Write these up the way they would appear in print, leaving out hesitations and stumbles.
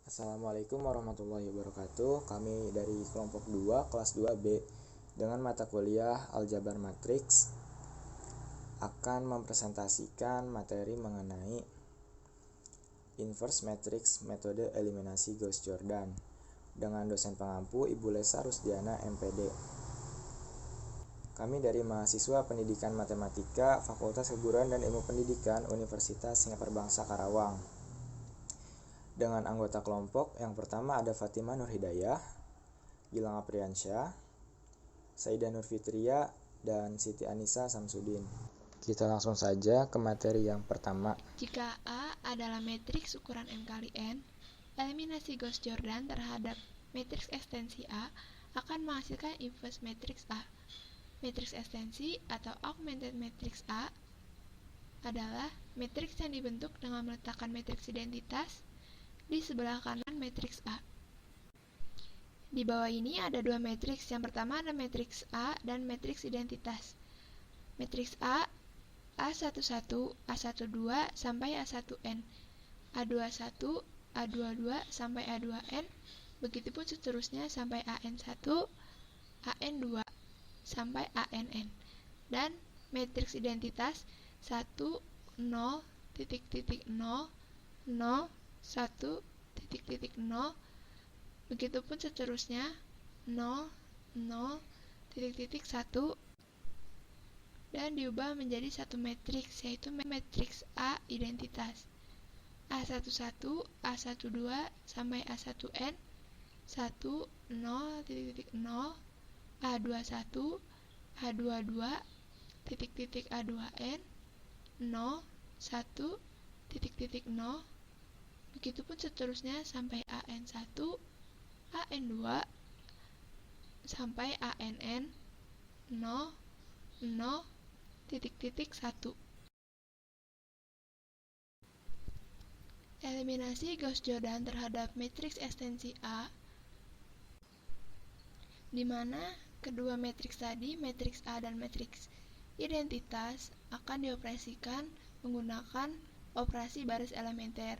Assalamualaikum warahmatullahi wabarakatuh. Kami dari kelompok 2 kelas 2B dengan mata kuliah Aljabar Matriks akan mempresentasikan materi mengenai Inverse Matrix Metode Eliminasi Gauss-Jordan dengan dosen pengampu Ibu Lesa Rusdiana MPD. Kami dari mahasiswa Pendidikan Matematika Fakultas Keguruan dan Ilmu Pendidikan Universitas Singapura Bangsa Karawang. Dengan anggota kelompok yang pertama ada Fatimah Nur Hidayah, Gilang Apriansyah, Saidah Nur Fitria, dan Siti Anissa Samsudin. Kita langsung saja ke materi yang pertama. Jika A adalah matriks ukuran M kali N, eliminasi Gauss-Jordan terhadap matriks ekstensi A akan menghasilkan inverse matriks A. Matriks ekstensi atau augmented matrix A adalah matriks yang dibentuk dengan meletakkan matriks identitas di sebelah kanan matriks A. Di bawah ini ada dua matriks. Yang pertama ada matriks A dan matriks identitas. Matriks A A11, A12 sampai A1N, A21, A22 sampai A2N, begitupun seterusnya sampai AN1, AN2 sampai ANN. Dan matriks identitas 1, 0, titik, titik, 0, 0, 1, titik, titik, 0, begitupun seterusnya 0, 0, titik, titik, 1, dan diubah menjadi satu matriks, yaitu matriks A identitas A11, A12 sampai A1N, 1, 0, titik, titik, 0, A21, A22, titik, titik, A2N, 0, 1, titik, titik, 0, begitupun seterusnya sampai AN1, AN2, sampai ANN, 0, 0, titik-titik 1. Eliminasi Gauss-Jordan terhadap matriks ekstensi A, di mana kedua matriks tadi, matriks A dan matriks identitas, akan dioperasikan menggunakan operasi baris elementer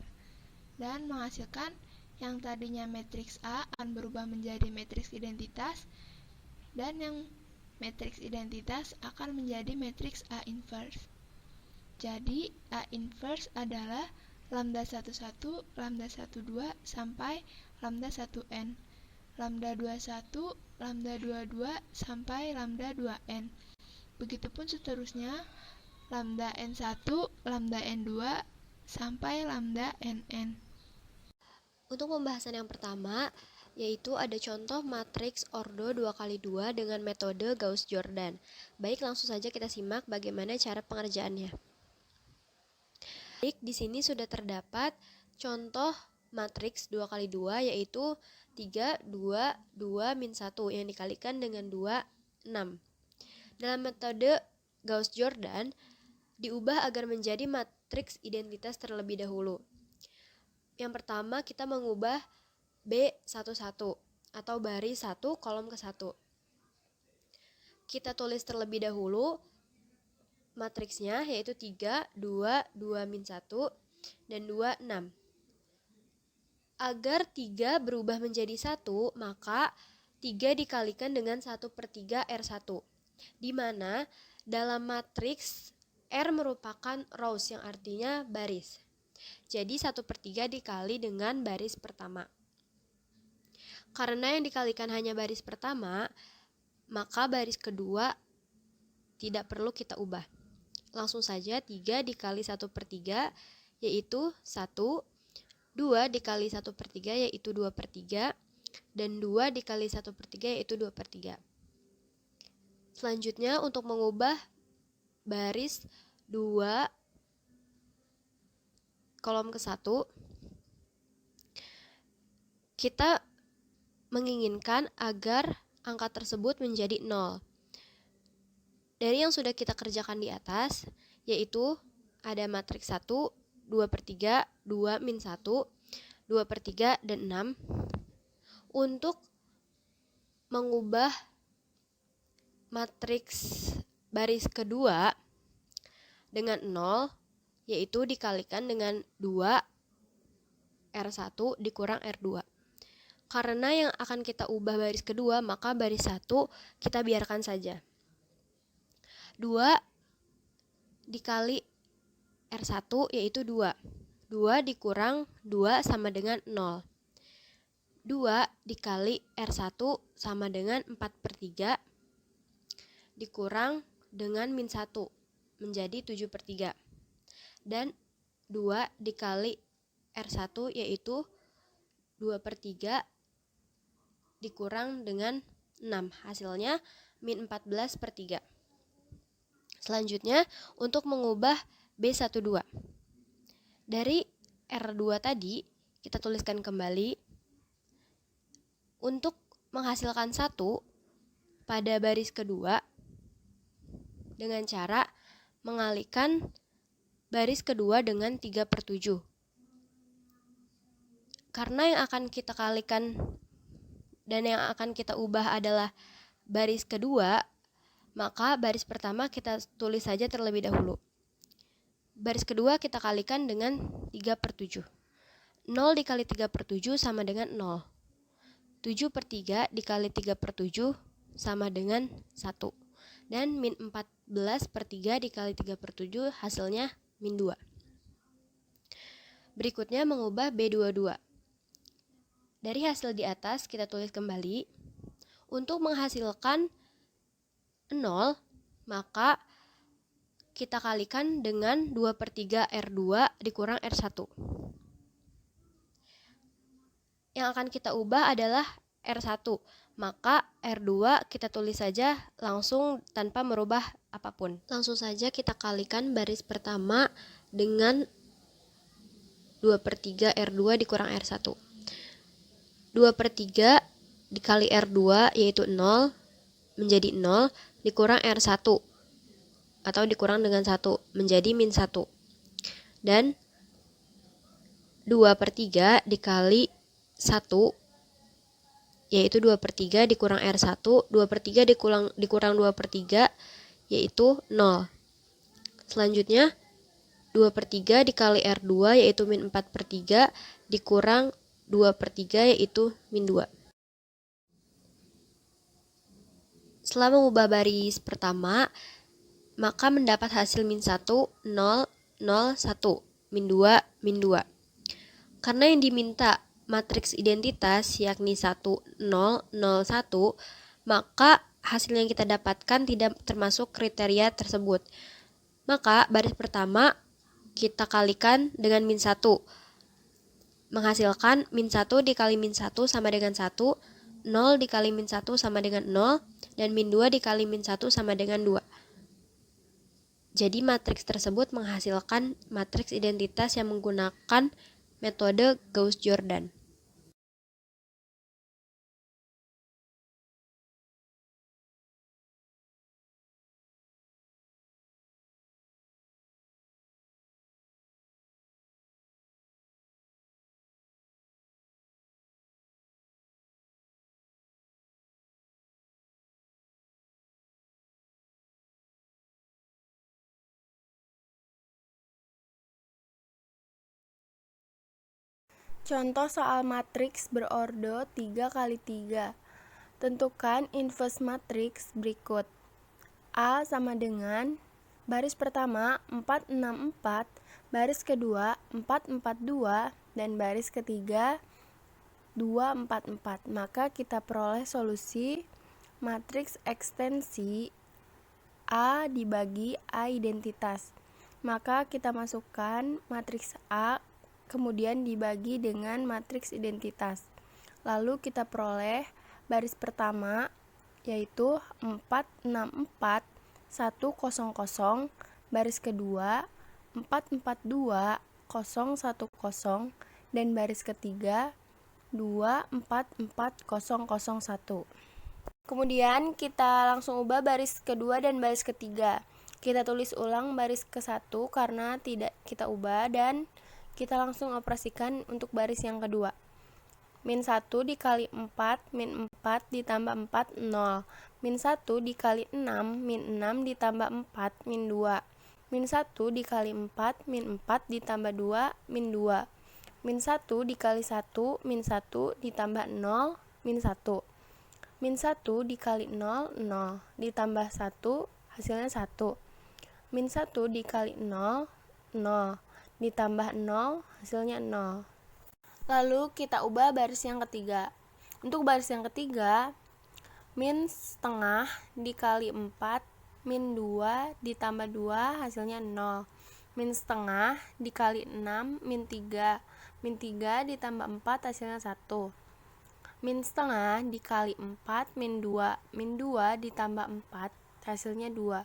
dan menghasilkan yang tadinya matriks A akan berubah menjadi matriks identitas, dan yang matriks identitas akan menjadi matriks A inverse. Jadi A inverse adalah lambda 11, lambda 12 sampai lambda 1n, lambda 21, lambda 22 sampai lambda 2n. Begitupun seterusnya lambda n1, lambda n2 sampai lambda nn. Untuk pembahasan yang pertama, yaitu ada contoh matriks ordo 2x2 dengan metode Gauss-Jordan. Baik, langsung saja kita simak bagaimana cara pengerjaannya. Baik, di sini sudah terdapat contoh matriks 2x2 yaitu 3, 2, 2, min 1 yang dikalikan dengan 2, 6. Dalam metode Gauss-Jordan, diubah agar menjadi matriks identitas terlebih dahulu. Yang pertama, kita mengubah B11 atau baris 1 kolom ke 1. Kita tulis terlebih dahulu matriksnya, yaitu 3, 2, 2 min 1, dan 2, 6. Agar 3 berubah menjadi 1, maka 3 dikalikan dengan 1/3 R1, di mana dalam matriks R merupakan rows yang artinya baris. Jadi 1/3 dikali dengan baris pertama. Karena yang dikalikan hanya baris pertama, maka baris kedua tidak perlu kita ubah. Langsung saja 3 dikali 1/3 yaitu 1, 2 dikali 1/3 yaitu 2/3, dan 2 dikali 1/3 yaitu 2/3. Selanjutnya untuk mengubah baris 2 kolom ke 1, kita menginginkan agar angka tersebut menjadi 0. Dari yang sudah kita kerjakan di atas, yaitu ada matriks 1, 2/3, 2 min 1, 2/3, dan 6. Untuk mengubah matriks baris kedua dengan 0, yaitu dikalikan dengan 2 R1 dikurang R2. Karena yang akan kita ubah baris kedua, maka baris 1 kita biarkan saja. 2 dikali R1 yaitu 2. 2 dikurang 2 sama dengan 0. 2 dikali R1 sama dengan 4/3 dikurang dengan min 1 menjadi 7/3. Dan 2 dikali R1 yaitu 2/3 dikurang dengan 6. Hasilnya min 14/3. Selanjutnya untuk mengubah B12. Dari R2 tadi kita tuliskan kembali. Untuk menghasilkan 1 pada baris kedua dengan cara mengalihkan baris kedua dengan 3/7. Karena yang akan kita kalikan dan yang akan kita ubah adalah baris kedua, maka baris pertama kita tulis saja terlebih dahulu. Baris kedua kita kalikan dengan 3/7. 0 dikali 3/7 sama dengan 0. 7/3 dikali 3/7 sama dengan 1. Dan min 14/3 dikali 3/7 hasilnya min 2. Berikutnya mengubah B22. Dari hasil di atas kita tulis kembali. Untuk menghasilkan 0, maka kita kalikan dengan 2/3 R2 dikurang R1. Yang akan kita ubah adalah R1, maka R2 kita tulis saja langsung tanpa merubah apapun. Langsung saja kita kalikan baris pertama dengan 2/3 R2 dikurang R1. 2/3 dikali R2 yaitu 0 menjadi 0 dikurang R1 atau dikurang dengan 1 menjadi min 1. Dan 2/3 dikali 1 yaitu 2/3 dikurang R1, 2/3 dikurang 2/3 yaitu 0. Selanjutnya 2/3 dikali R2 yaitu min 4/3 dikurang 2/3 yaitu min 2. Setelah mengubah baris pertama, maka mendapat hasil min 1, 0, 0, 1, min 2, min 2. Karena yang diminta matriks identitas yakni 1, 0, 0, 1, maka hasil yang kita dapatkan tidak termasuk kriteria tersebut. Maka baris pertama kita kalikan dengan min 1. Menghasilkan min 1 dikali min 1 sama dengan 1, 0 dikali min 1 sama dengan 0, dan min 2 dikali min 1 sama dengan 2. Jadi matriks tersebut menghasilkan matriks identitas yang menggunakan metode Gauss-Jordan. Contoh soal matriks berordo 3x3. Tentukan inverse matriks berikut. A sama dengan baris pertama 464, baris kedua 442, dan baris ketiga 244. Maka kita peroleh solusi matriks ekstensi A dibagi A identitas. Maka kita masukkan matriks A kemudian dibagi dengan matriks identitas. Lalu kita peroleh baris pertama yaitu 464 100, baris kedua 442 010, dan baris ketiga 244001. Kemudian kita langsung ubah baris kedua dan baris ketiga. Kita tulis ulang baris ke-1 karena tidak kita ubah, dan kita langsung operasikan untuk baris yang kedua. Min 1 dikali 4, min 4 ditambah 4, 0. Min 1 dikali 6, min 6 ditambah 4, min 2. Min 1 dikali 4, min 4 ditambah 2, min 2. min 1 dikali 1, min 1 ditambah 0, min 1. Min 1 dikali 0, 0. Ditambah 1, hasilnya 1. Min 1 dikali 0, 0. Ditambah 0, hasilnya 0. Lalu kita ubah baris yang ketiga. Untuk baris yang ketiga, min setengah dikali 4, min 2 ditambah 2, hasilnya 0. Min setengah dikali 6, min 3. Min 3 ditambah 4, hasilnya 1. Min setengah dikali 4, min 2. Min 2 ditambah 4, hasilnya 2.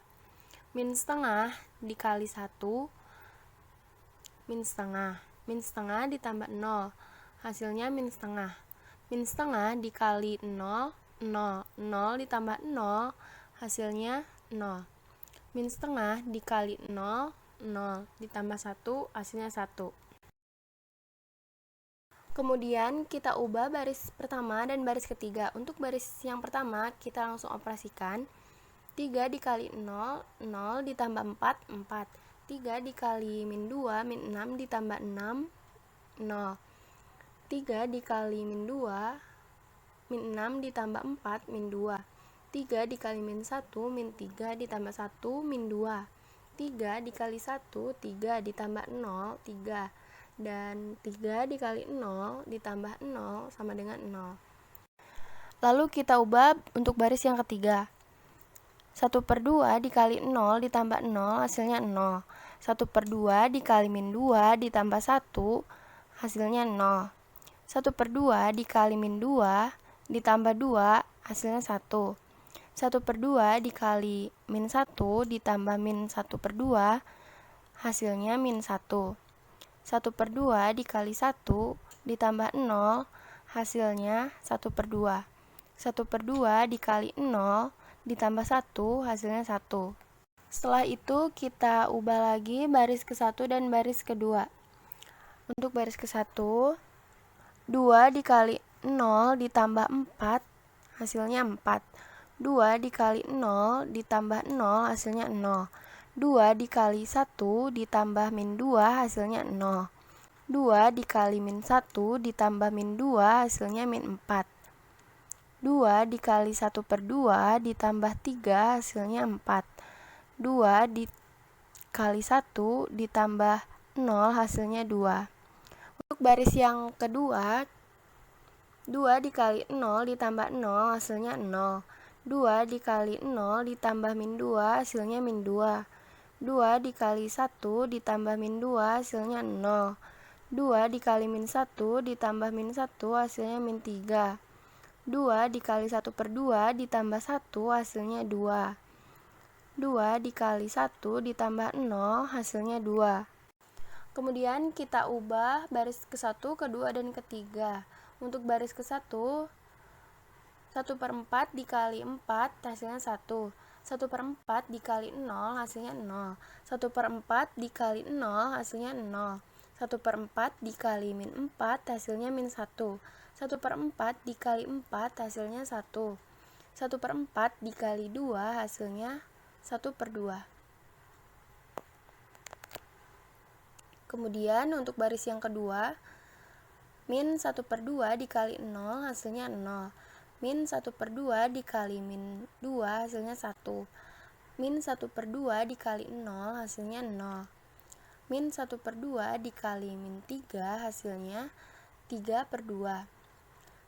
Min setengah dikali 1, min setengah. Min setengah ditambah 0, hasilnya min setengah. Min setengah dikali 0, 0. 0 ditambah 0, hasilnya 0. Min setengah dikali 0, 0. Ditambah 1, hasilnya 1. Kemudian kita ubah baris pertama dan baris ketiga. Untuk baris yang pertama kita langsung operasikan. 3 dikali 0, 0 ditambah 4, 4. 3 dikali min 2, min 6 ditambah 6, 0. 3 dikali min 2, min 6 ditambah 4, min 2. 3 dikali min 1, min 3 ditambah 1, min 2. 3 dikali 1, 3 ditambah 0, 3. Dan 3 dikali 0 ditambah 0 sama dengan 0. Lalu kita ubah untuk baris yang ketiga. 1/2 dikali 0 ditambah 0, hasilnya 0. 1/2 dikali min 2 ditambah 1, hasilnya 0. 1/2 dikali min 2 ditambah 2, hasilnya 1. 1/2 dikali min 1 ditambah min 1/2, hasilnya min 1. 1/2 dikali 1 ditambah 0, hasilnya 1/2. 1/2 dikali 0 ditambah 1, hasilnya 1. Setelah itu kita ubah lagi baris ke-1 dan baris kedua. Untuk baris ke-1, 2 dikali 0 ditambah 4, hasilnya 4. 2 dikali 0 ditambah 0, hasilnya 0. 2 dikali 1 ditambah min 2, hasilnya 0. 2 dikali min 1 ditambah min 2, hasilnya min 4. 2 dikali 1/2 ditambah 3, hasilnya 4. 2 dikali 1 ditambah 0, hasilnya 2. Untuk baris yang kedua, 2 dikali 0 ditambah 0, hasilnya 0. 2 dikali 0 ditambah min 2, hasilnya min 2. 2 dikali 1 ditambah min 2, hasilnya 0. 2 dikali min 1 ditambah min 1, hasilnya min 3. 2 dikali 1/2 ditambah 1, hasilnya 2. 2 dikali 1 ditambah 0, hasilnya 2. Kemudian kita ubah baris ke-1, kedua, dan ketiga. Untuk baris ke-1, 1/4 dikali 4, hasilnya 1. 1/4 dikali 0, hasilnya 0. 1/4 dikali 0, hasilnya 0. 1/4 dikali min 4, hasilnya min 1. 1/4 dikali 4, hasilnya 1. 1/4 dikali 2, hasilnya 1/2. Kemudian untuk baris yang kedua, min 1/2 dikali 0, hasilnya 0. Min 1/2 dikali min 2, hasilnya 1. Min 1/2 dikali 0, hasilnya 0. Min 1/2 dikali min 3, hasilnya 3/2.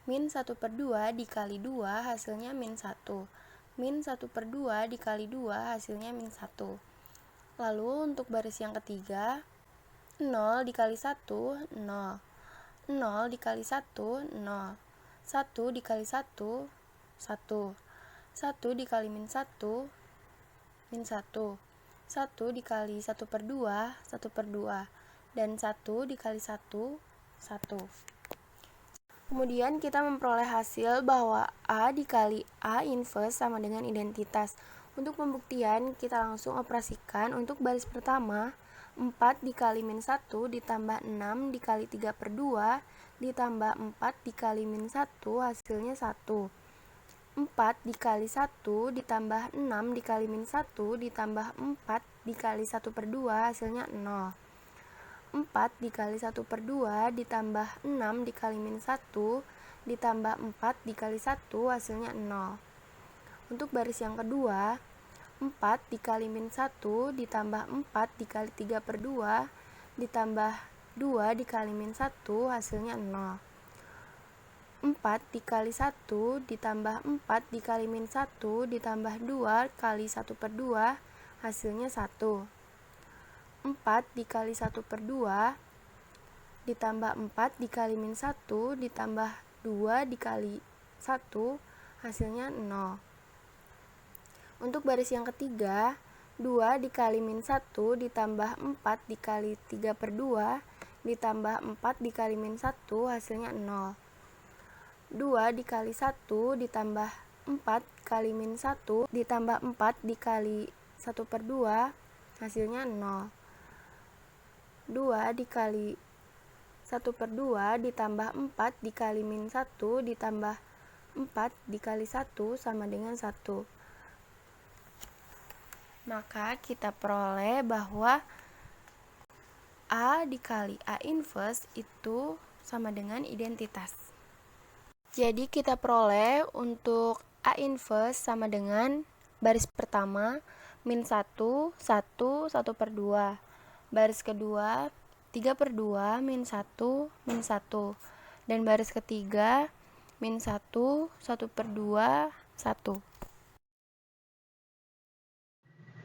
Min 1/2 dikali 2, hasilnya min 1. Min 1/2 dikali 2, hasilnya min 1. Lalu untuk baris yang ketiga, 0 dikali 1, 0. 0 dikali 1, 0. 1 dikali 1, 1. 1 dikali min 1, min 1. 1 dikali 1/2, 1/2. Dan 1 dikali 1, 1. Kemudian kita memperoleh hasil bahwa A dikali A inverse sama dengan identitas. Untuk pembuktian, kita langsung operasikan. Untuk baris pertama, 4 dikali min 1 ditambah 6 dikali 3/2 ditambah 4 dikali min 1, hasilnya 1. 4 dikali 1 ditambah 6 dikali min 1 ditambah 4 dikali 1/2, hasilnya 0. 4 dikali 1 per 2 ditambah 6 dikali min 1 ditambah 4 dikali 1 hasilnya 0. Untuk baris yang kedua, 4 dikali min 1 ditambah 4 dikali 3 per 2 ditambah 2 dikali min 1 hasilnya 0. 4 dikali 1 ditambah 4 dikali min 1 ditambah 2 kali 1 per 2 hasilnya 1. 4 dikali 1 per 2 ditambah 4 dikali min 1 ditambah 2 dikali 1 hasilnya 0. Untuk baris yang ketiga, 2 dikali min 1 ditambah 4 dikali 3 per 2 ditambah 4 dikali min 1 hasilnya 0. 2 dikali 1 ditambah 4 kali min 1 ditambah 4 dikali 1 per 2 hasilnya 0. 2 dikali 1 per 2 ditambah 4 dikali min 1 ditambah 4 dikali 1 sama dengan 1. Maka kita peroleh bahwa A dikali A inverse itu sama dengan identitas. Jadi kita peroleh untuk A inverse sama dengan baris pertama min 1, 1, 1 per 2. Baris kedua 3 per 2, min 1, min 1. Dan baris ketiga min 1, 1 per 2, 1.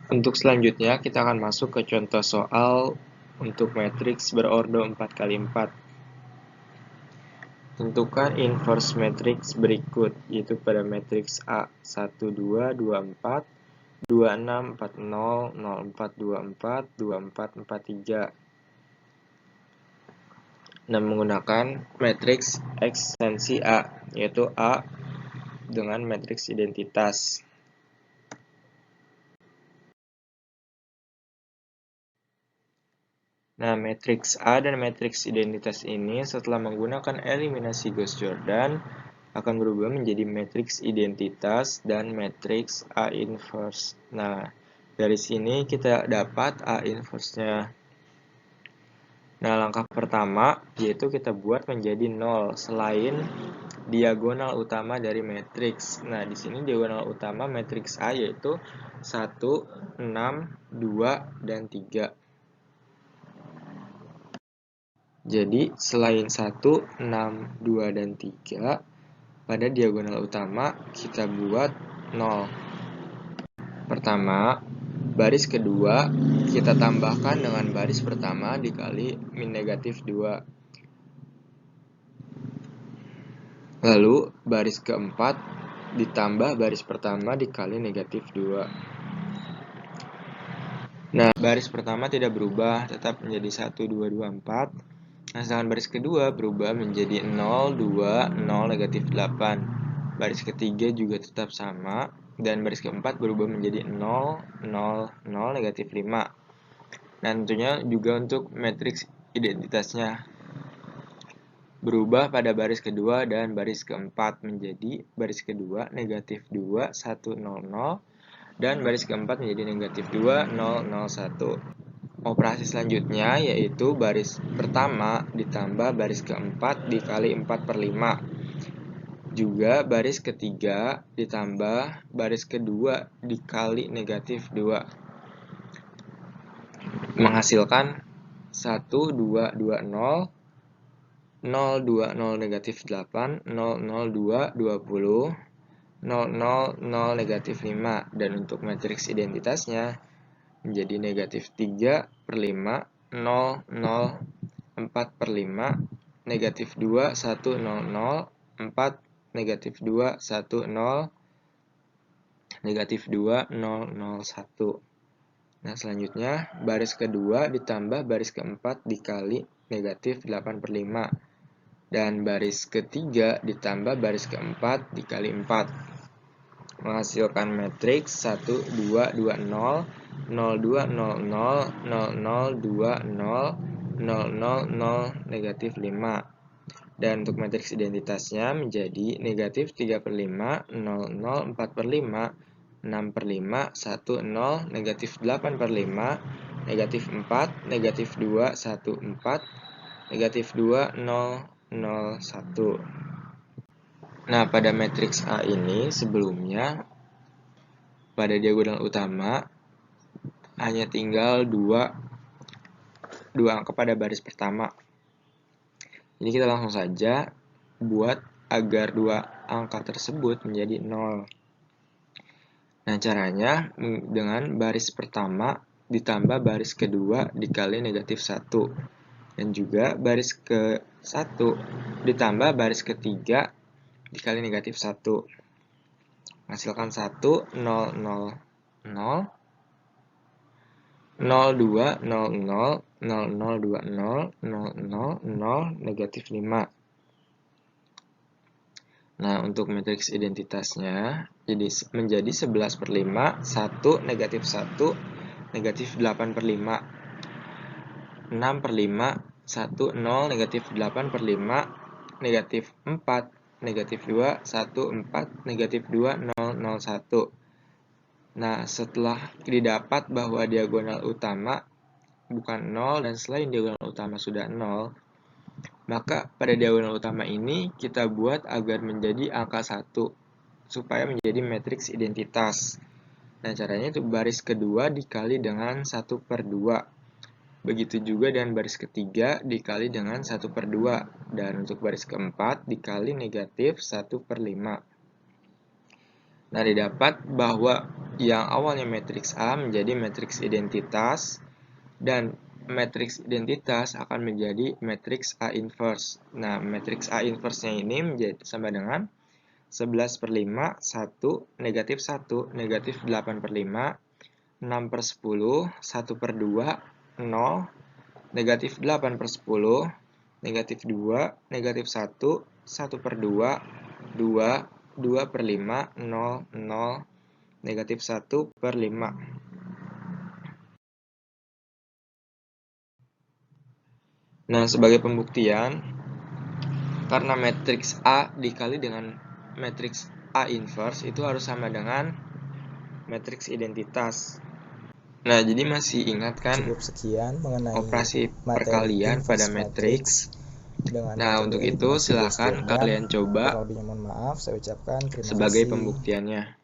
Untuk selanjutnya kita akan masuk ke contoh soal untuk matriks berordo 4x4. Tentukan inverse matriks berikut, yaitu pada matriks A 1, 2, 2, 4, 2, 6, 4, 0, 0, 4, 2, 4, 2, 4, 4, 3. Nah, menggunakan matriks ekstensi A, yaitu A dengan matriks identitas. Nah, matriks A dan matriks identitas ini setelah menggunakan eliminasi Gauss-Jordan akan berubah menjadi matriks identitas dan matriks A inverse. Nah, dari sini kita dapat A inverse-nya. Nah, langkah pertama yaitu kita buat menjadi 0 selain diagonal utama dari matriks. Nah, di sini diagonal utama matriks A yaitu 1, 6, 2, dan 3. Jadi, selain 1, 6, 2, dan 3, pada diagonal utama kita buat 0. Pertama, baris kedua kita tambahkan dengan baris pertama dikali min negatif 2. Lalu, baris keempat ditambah baris pertama dikali negatif 2. Nah, baris pertama tidak berubah, tetap menjadi 1, 2, 2, 4. Nah, sedangkan baris kedua berubah menjadi 0, 2, 0, negatif 8. Baris ketiga juga tetap sama, dan baris keempat berubah menjadi 0, 0, 0, negatif 5. Nah, tentunya juga untuk matriks identitasnya berubah pada baris kedua dan baris keempat menjadi baris kedua negatif 2, 1, 0, 0, dan baris keempat menjadi negatif 2, 0, 0, 1. Operasi selanjutnya yaitu baris pertama ditambah baris keempat dikali 4 per 5. Juga baris ketiga ditambah baris kedua dikali negatif 2. Menghasilkan 1, 2, 2, 0, 0, 2, 0, negatif 8, 0, 0, 2, 20, 0, 0, 0, negatif 5. Dan untuk matriks identitasnya menjadi negatif 3 per 5, 0, 0, 4 per 5, negatif 2, 1, 0, 0, 4, negatif 2, 1, 0, negatif 2, 0, 0, 1. Nah, selanjutnya baris kedua ditambah baris keempat dikali negatif 8 per 5. Dan baris ketiga ditambah baris keempat dikali 4. Menghasilkan matriks 1, 2, 2, 0, 0, 2, 0, 0, 0, 0, 2, 0, 0, 0, 0, negatif 5. Dan untuk matriks identitasnya menjadi negatif 3 per 5, 0, 0, 4 per 5, 6 per 5, 1, 0, negatif 8 per 5, negatif 4, negatif 2, 1, 4, negatif 2, 0, 0, 1. Nah, pada matriks A ini sebelumnya pada diagonal utama hanya tinggal dua angka pada baris pertama. Jadi kita langsung saja buat agar dua angka tersebut menjadi 0. Nah, caranya dengan baris pertama ditambah baris kedua dikali negatif 1. Dan juga baris ke-1 ditambah baris ketiga dikali negatif 1. Menghasilkan 1, 0, 0, 0, 0, 2, 0, 0, 0, 0, 2, 0, 0, 0, 0, negatif 5. Nah, untuk matriks identitasnya menjadi 11 per 5, 1, negatif 1, negatif 8 per 5, 6 per 5, 1, 0, negatif 8 per 5, negatif 4, negatif 2, 1, 4, negatif 2, 0, 0, 1. Nah, setelah didapat bahwa diagonal utama bukan 0 dan selain diagonal utama sudah 0, maka pada diagonal utama ini kita buat agar menjadi angka 1 supaya menjadi matriks identitas. Nah, caranya itu baris kedua dikali dengan 1 per 2. Begitu juga dengan baris ketiga dikali dengan 1 per 2. Dan untuk baris keempat dikali negatif 1 per 5. Nah, didapat bahwa yang awalnya matriks A menjadi matriks identitas, dan matriks identitas akan menjadi matriks A inverse. Nah, matriks A inverse-nya ini menjadi sama dengan 11 per 5, 1, negatif 1, negatif 8 per 5, 6 per 10, 1 per 2, 0, negatif 8 per 10, negatif 2, negatif 1, 1 per 2, 2, 2 per 5, 0, 0, negatif 1 per 5. Nah, sebagai pembuktian, karena matriks A dikali dengan matriks A inverse itu harus sama dengan matriks identitas. Nah, jadi masih ingat kan Cukup sekian mengenai operasi materi perkalian pada inverse matriks. dengan Nah, metode untuk itu eliminasi silahkan Gauss-Jordan. kalian coba Kurang lebihnya mohon maaf, saya ucapkan terima sebagai kasih. pembuktiannya.